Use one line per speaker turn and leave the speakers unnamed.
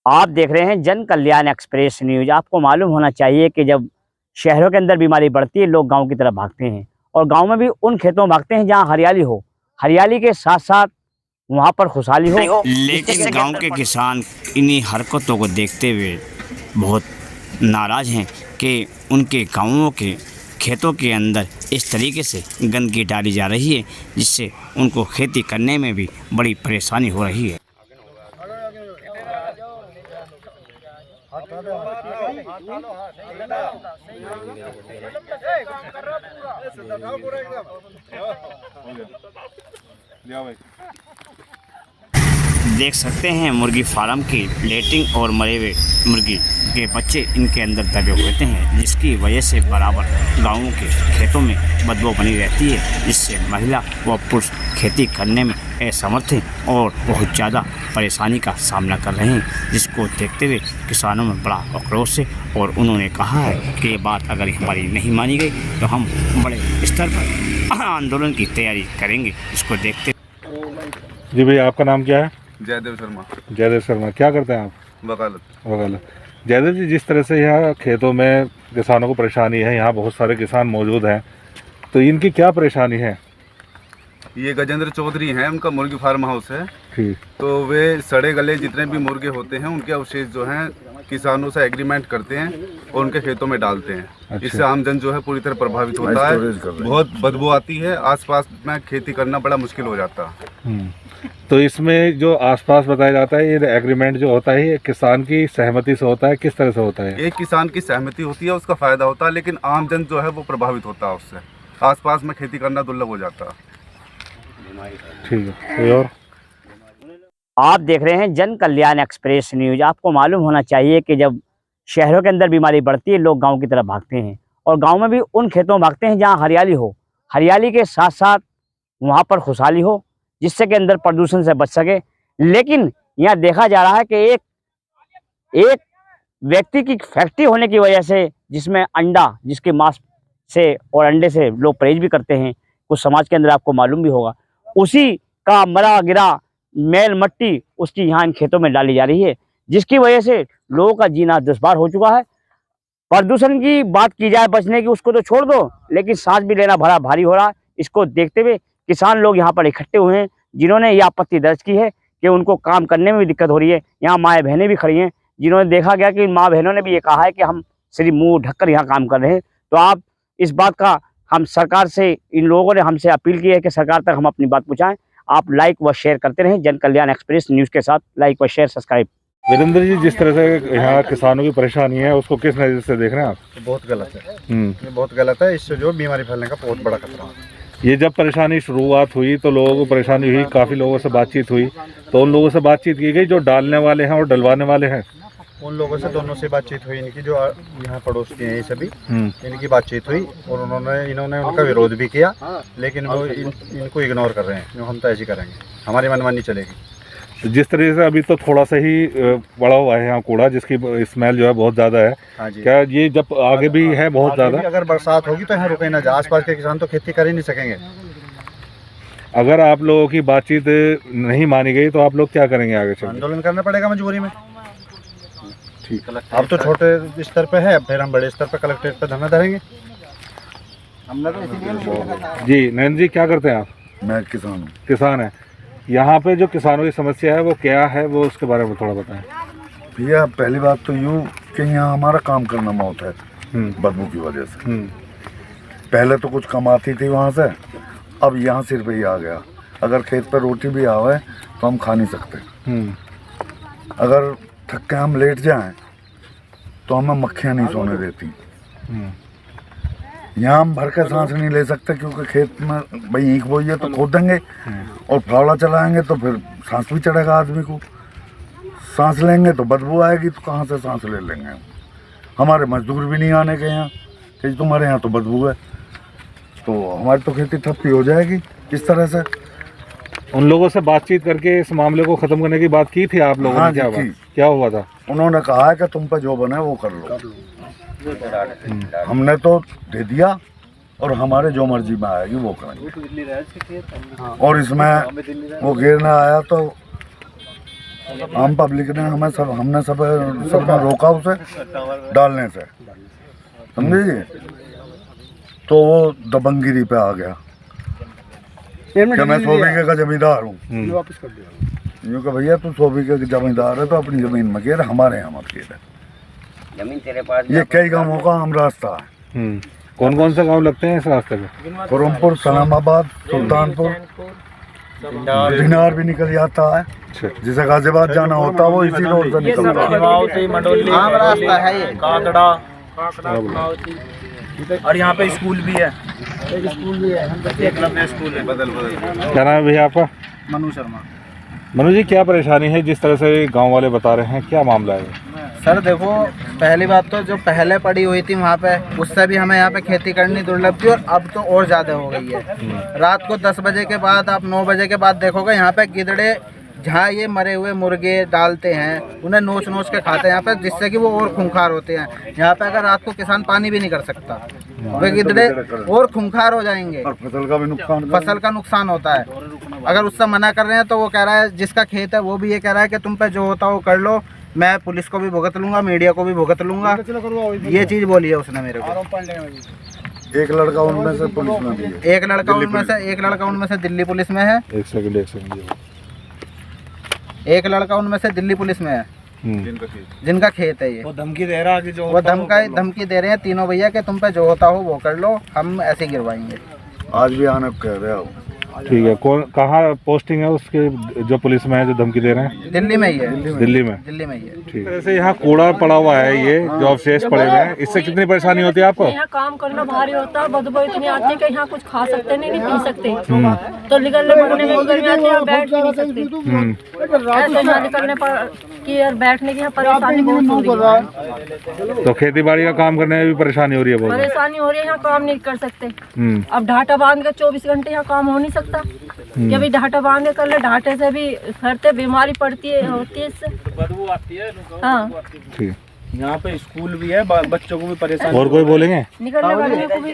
आप देख रहे हैं जन कल्याण एक्सप्रेस न्यूज। आपको मालूम होना चाहिए कि जब शहरों के अंदर बीमारी बढ़ती है, लोग गांव की तरफ भागते हैं और गांव में भी उन खेतों में भागते हैं जहां हरियाली हो। हरियाली के साथ साथ वहां पर खुशहाली हो।
लेकिन गांव के किसान इन्हीं हरकतों को देखते हुए बहुत नाराज़ हैं कि उनके गांवों के खेतों के अंदर इस तरीके से गंदगी डाली जा रही है, जिससे उनको खेती करने में भी बड़ी परेशानी हो रही है। देख सकते हैं मुर्गी फार्म की लेटिंग और मरे हुए मुर्गी के बच्चे इनके अंदर दबे हुए हैं, जिसकी वजह से बराबर गांवों के खेतों में बदबू बनी रहती है, जिससे महिला व पुरुष खेती करने में असमर्थ हैं और बहुत ज़्यादा परेशानी का सामना कर रहे हैं, जिसको देखते हुए किसानों में बड़ा आक्रोश है। और उन्होंने कहा है कि ये बात अगर हमारी नहीं मानी गई तो हम बड़े स्तर पर आंदोलन की तैयारी करेंगे। इसको देखते
जी भैया, आपका नाम क्या है?
जयदेव शर्मा।
जयदेव शर्मा। क्या करते हैं आप?
वकालत।
जयदेव जी, जिस तरह से यहाँ खेतों में किसानों को परेशानी है, यहाँ बहुत सारे किसान मौजूद हैं, तो इनकी क्या परेशानी है?
ये गजेंद्र चौधरी हैं, उनका मुर्गी फार्म हाउस है।
ठीक।
तो वे सड़े गले जितने भी मुर्गे होते हैं उनके अवशेष जो हैं किसानों से एग्रीमेंट करते हैं और उनके खेतों में डालते हैं।
अच्छा।
इससे आमजन जो है पूरी तरह प्रभावित होता है, बहुत बदबू आती है, आसपास में खेती करना बड़ा मुश्किल हो जाता है।
तो इसमें जो आसपास बताया जाता है, ये एग्रीमेंट जो होता है, ये किसान की सहमति से होता है? किस तरह से होता है?
एक किसान की सहमति होती है, उसका फायदा होता है, लेकिन आमजन जो है वो प्रभावित होता है उससे। आसपास में खेती करना दुर्लभ हो जाता है।
ठीक है। कोई और?
आप देख रहे हैं जन कल्याण एक्सप्रेस न्यूज। आपको मालूम होना चाहिए कि जब शहरों के अंदर बीमारी बढ़ती है, लोग गांव की तरफ भागते हैं और गांव में भी उन खेतों में भागते हैं जहां हरियाली हो। हरियाली के साथ साथ वहां पर खुशहाली हो, जिससे कि अंदर प्रदूषण से बच सके। लेकिन यहाँ देखा जा रहा है कि एक व्यक्ति की फैक्ट्री होने की वजह से, जिसमें अंडा, जिसके मांस से और अंडे से लोग परहेज भी करते हैं, कुछ समाज के अंदर आपको मालूम भी होगा, उसी का मरा गिरा मैल मट्टी उसकी यहाँ इन खेतों में डाली जा रही है, जिसकी वजह से लोगों का जीना दुश्वार हो चुका है। प्रदूषण की बात की जाए बचने की, उसको तो छोड़ दो, लेकिन सांस भी लेना बड़ा भारी हो रहा है। इसको देखते हुए किसान लोग यहाँ पर इकट्ठे हुए हैं, जिन्होंने ये आपत्ति दर्ज की है कि उनको काम करने में भी दिक्कत हो रही है। यहाँ माएँ बहनें भी खड़ी हैं, जिन्होंने देखा गया कि माँ बहनों ने भी ये कहा है कि हम सिर्फ मुँह ढककर यहाँ काम कर रहे हैं। तो आप इस बात का हम सरकार से, इन लोगों ने हमसे अपील की है कि सरकार तक हम अपनी बात पहुँचाएं। आप लाइक व शेयर करते रहें जन कल्याण एक्सप्रेस न्यूज़ के साथ। लाइक व शेयर सब्सक्राइब।
वीरेंद्र जी, जिस तरह से यहाँ किसानों की परेशानी है, उसको किस नज़र से देख रहे हैं आप?
बहुत गलत है। ये बहुत गलत है। इससे जो बीमारी फैलने का बहुत बड़ा खतरा है।
ये जब परेशानी शुरुआत हुई तो लोगों को परेशानी हुई, काफ़ी लोगों से बातचीत हुई, तो उन लोगों से बातचीत की गई जो डालने वाले हैं और डलवाने वाले हैं?
उन लोगों से दोनों से बातचीत हुई, इनकी जो यहाँ पड़ोस के हैं ये सभी, इनकी बातचीत हुई और इन्होंने उनका विरोध भी किया, लेकिन वो इनको इग्नोर कर रहे हैं। हम तो ऐसे करेंगे, हमारी मनमानी चलेगी।
तो जिस तरीके से अभी तो थोड़ा सा ही बड़ा हुआ है यहाँ कूड़ा, जिसकी स्मेल जो है बहुत ज़्यादा है।
हाँ जी।
क्या ये जब आगे भी है बहुत ज़्यादा?
अगर बरसात होगी तो यहाँ रुके ना जाए, आसपास के किसान तो खेती कर ही नहीं सकेंगे।
अगर आप लोगों की बातचीत नहीं मानी गई तो आप लोग क्या करेंगे आगे चल?
आंदोलन करना पड़ेगा मजबूरी में।
ठीक।
अब तो छोटे स्तर पे है, फिर हम बड़े स्तर पे कलेक्ट्रेट पे धरना धरेंगे।
जी नयन जी, क्या करते हैं आप?
मैं किसान हूँ।
किसान है। यहाँ पे जो किसानों की समस्या है वो क्या है, वो उसके बारे में थोड़ा बताएं।
भैया, पहली बात तो यूँ कि यहाँ हमारा काम करना मौत है बदबू की वजह से। पहले तो कुछ कमाती थी वहाँ से, अब यहाँ सिर्फ ही आ गया। अगर खेत पर रोटी भी आवे तो हम खा नहीं सकते। अगर थक के हम लेट जाएं तो हमें मक्खियाँ नहीं सोने देती। यहाँ हम भर के सांस नहीं ले सकते, क्योंकि खेत में भाई ईख बोई है तो खोद देंगे और फावड़ा चलाएंगे तो फिर सांस भी चढ़ेगा आदमी को। सांस लेंगे तो बदबू आएगी, तो कहाँ से सांस ले लेंगे हम? हमारे मजदूर भी नहीं आने के यहाँ कि तुम्हारे यहाँ तो बदबू है, तो हमारी तो खेती ठप्पी हो जाएगी इस तरह से।
उन लोगों से बातचीत करके इस मामले को ख़त्म करने की बात की थी आप लोगों ने? क्या हुआ था?
उन्होंने कहा है कि तुम पे जो बना है वो कर लो। हमने तो दे दिया और हमारे जो मर्जी में आएगी वो करेंगे। और इसमें वो गिरना आया तो आम पब्लिक ने हमने सबने रोका उसे डालने से, समझे जी। तो वो दबंगगिरी पे आ गया कि मैं 100 बीघे का जमींदार हूँ। यूँ कि भैया तू 100 बीघे का जमींदार है तो अपनी जमीन में घेर, हमारे यहाँ मत घेर।
जमीन तेरे पास
ये कई गाँवों का आम रास्ता है।
कौन कौन से गांव लगते हैं इस रास्ते पे?
कुरमपुर, सलामाबाद, सुल्तानपुर, दिनार भी निकल जाता है। जिसे गाजियाबाद जाना होता है वो इसी रोड से निकलता है।
आम रास्ता है ये, काकड़ा और यहाँ पे स्कूल भी है, एक स्कूल भी है, एकलव्य स्कूल है।
क्या नाम है भैया आपका?
मनु शर्मा।
मनु जी, क्या परेशानी है जिस तरह से गांव वाले बता रहे हैं, क्या मामला है?
सर देखो, पहली बात तो जो पहले पड़ी हुई थी वहाँ पे, उससे भी हमें यहाँ पे खेती करनी दुर्लभ थी और अब तो और ज़्यादा हो गई है। रात को 10 बजे के बाद, आप 9 बजे के बाद देखोगे यहाँ पे गिदड़े जहाँ ये मरे हुए मुर्गे डालते हैं उन्हें नोच नोच के खाते हैं यहाँ पे, जिससे कि वो और खूंखार होते हैं। यहाँ पे अगर रात को किसान पानी भी नहीं कर सकता, वे गिदड़े और खूंखार हो जाएंगे
और फसल का भी नुकसान,
फसल का नुकसान होता है। अगर उससे मना कर रहे हैं तो वो कह रहा है, जिसका खेत है वो भी ये कह रहा है कि तुम पे जो होता वो कर लो, मैं पुलिस को भी भुगत लूंगा, मीडिया को भी भुगत लूंगा। ये चीज़ बोली है उसने मेरे को।
एक लड़का उनमें से पुलिस में भी है।
एक लड़का उनमें से दिल्ली पुलिस में है।
एक सेकंड
एक लड़का उनमें से दिल्ली पुलिस में है, जिनका खेत है ये। वो धमकी दे रहा है कि जो वो धमकी दे रहे हैं तीनों भैया कि तुम पे जो होता हो वो कर लो, हम ऐसे गिरवाएंगे।
आज भी आने को कह रहे हो।
ठीक है, कौन कहाँ पोस्टिंग है उसके जो पुलिस में है जो धमकी दे रहे हैं?
दिल्ली में ही है।
दिल्ली में
ही है।
ठीक है। यहाँ कूड़ा पड़ा हुआ है, ये जो अवशेष पड़े हुए हैं, इससे कितनी परेशानी होती है आपको?
यहाँ काम करना भारी होता है, बदबू इतनी आती है कि यहाँ कुछ खा सकते नहीं पी सकते, तो निकलने पड़ने में गर्मी आती है, बैठ भी नहीं सकते। ऐसे यहाँ निकलने पर कि यार बैठने की यहाँ परेशानी बहुत हो रही है।
तो खेती बाड़ी का काम करने में भी परेशानी हो रही है? बहुत
परेशानी हो रही है, यहाँ काम नहीं कर सकते। अब ढाटा बांध के 24 घंटे यहाँ काम हो नहीं सकता कि अभी ढाटा बांध के कर ले, ढाटे से भी करते बीमारी पड़ती है, होती है, इससे बदबू आती है। हाँ
ठीक।
यहाँ पे स्कूल भी है, बच्चों को भी परेशानी।
और कोई बोलेंगे?
निकलने वाले को भी